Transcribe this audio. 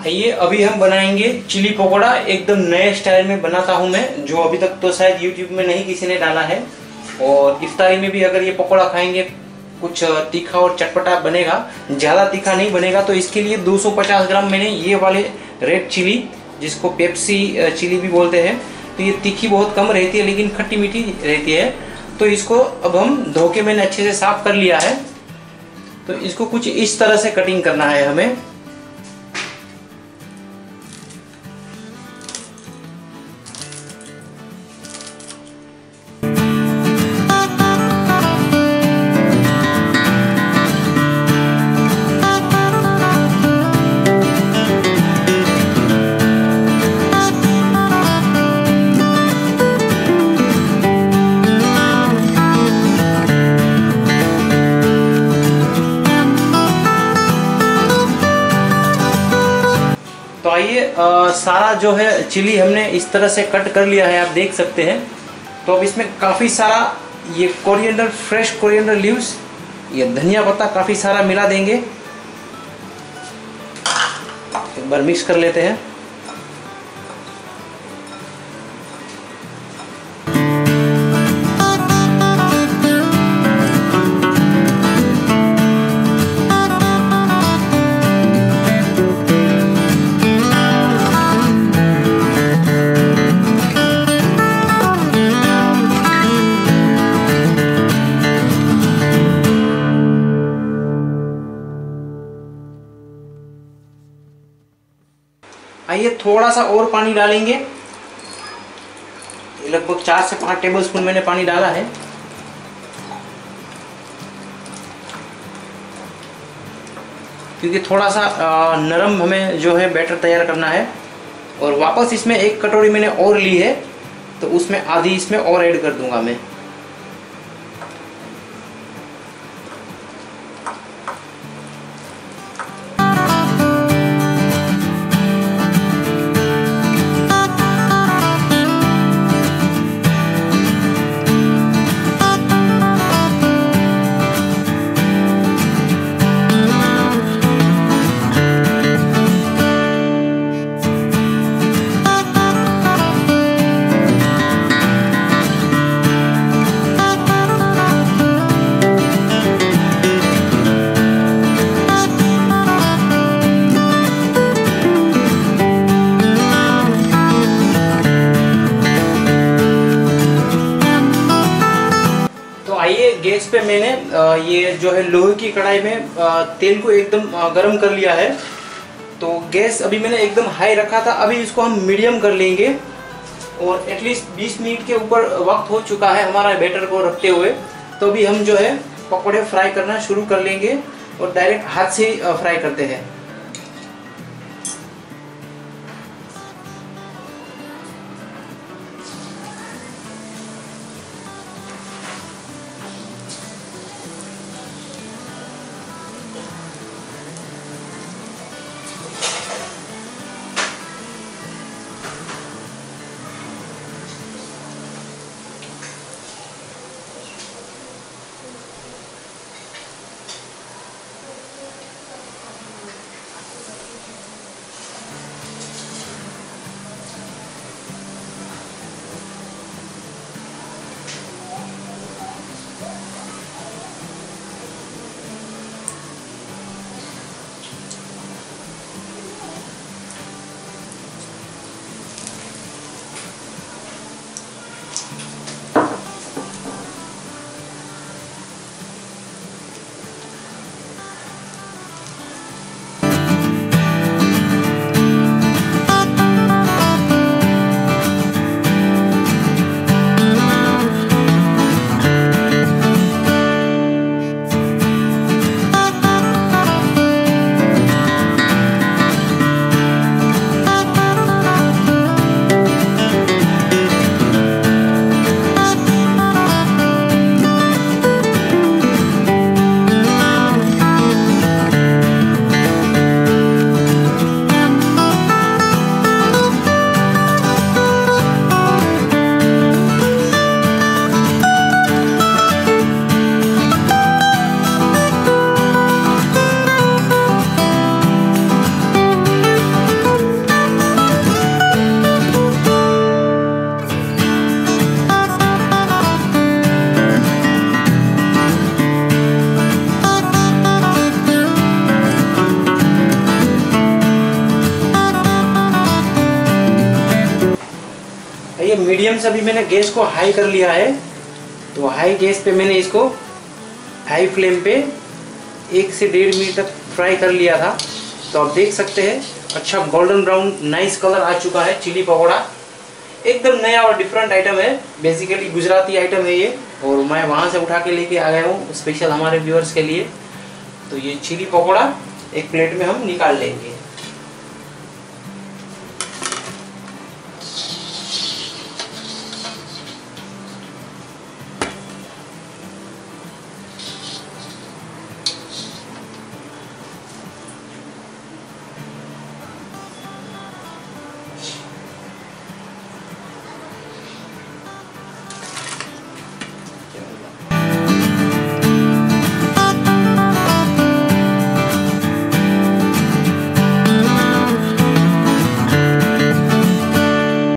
आइए अभी हम बनाएंगे चिली पकोड़ा। एकदम नए स्टाइल में बनाता हूं मैं, जो अभी तक तो शायद यूट्यूब में नहीं किसी ने डाला है। और इफ्तारी में भी अगर ये पकोड़ा खाएंगे कुछ तीखा और चटपटा बनेगा, ज़्यादा तीखा नहीं बनेगा। तो इसके लिए 250 ग्राम मैंने ये वाले रेड चिली, जिसको पेप्सी चिली भी बोलते हैं, तो ये तीखी बहुत कम रहती है लेकिन खट्टी मीठी रहती है। तो इसको अब हम धो के मैंने अच्छे से साफ कर लिया है। तो इसको कुछ इस तरह से कटिंग करना है हमें। तो आइए सारा जो है चिली हमने इस तरह से कट कर लिया है, आप देख सकते हैं। तो अब इसमें काफ़ी सारा ये कोरिएंडर, फ्रेश कोरिएंडर लीव्स, ये धनिया पत्ता काफ़ी सारा मिला देंगे। एक बार मिक्स कर लेते हैं। आइए थोड़ा सा और पानी डालेंगे, लगभग 4 से 5 टेबलस्पून मैंने पानी डाला है। क्योंकि थोड़ा सा नरम हमें जो है बैटर तैयार करना है। और वापस इसमें 1 कटोरी मैंने और ली है, तो उसमें आधी इसमें और ऐड कर दूंगा मैं। आइए गैस पे मैंने ये जो है लोहे की कढ़ाई में तेल को एकदम गर्म कर लिया है। तो गैस अभी मैंने एकदम हाई रखा था, अभी इसको हम मीडियम कर लेंगे। और एटलीस्ट 20 मिनट के ऊपर वक्त हो चुका है हमारा बैटर को रखते हुए। तो अभी हम जो है पकौड़े फ्राई करना शुरू कर लेंगे और डायरेक्ट हाथ से फ्राई करते हैं। मीडियम से अभी मैंने गैस को हाई कर लिया है। तो हाई गैस पे मैंने इसको हाई फ्लेम पे 1 से 1.5 मिनट तक फ्राई कर लिया था। तो आप देख सकते हैं अच्छा गोल्डन ब्राउन नाइस कलर आ चुका है। चिली पकोड़ा एकदम नया और डिफरेंट आइटम है, बेसिकली गुजराती आइटम है ये, और मैं वहाँ से उठा के लेके आ गया हूँ स्पेशल हमारे व्यूअर्स के लिए। तो ये चिली पकोड़ा एक प्लेट में हम निकाल लेंगे।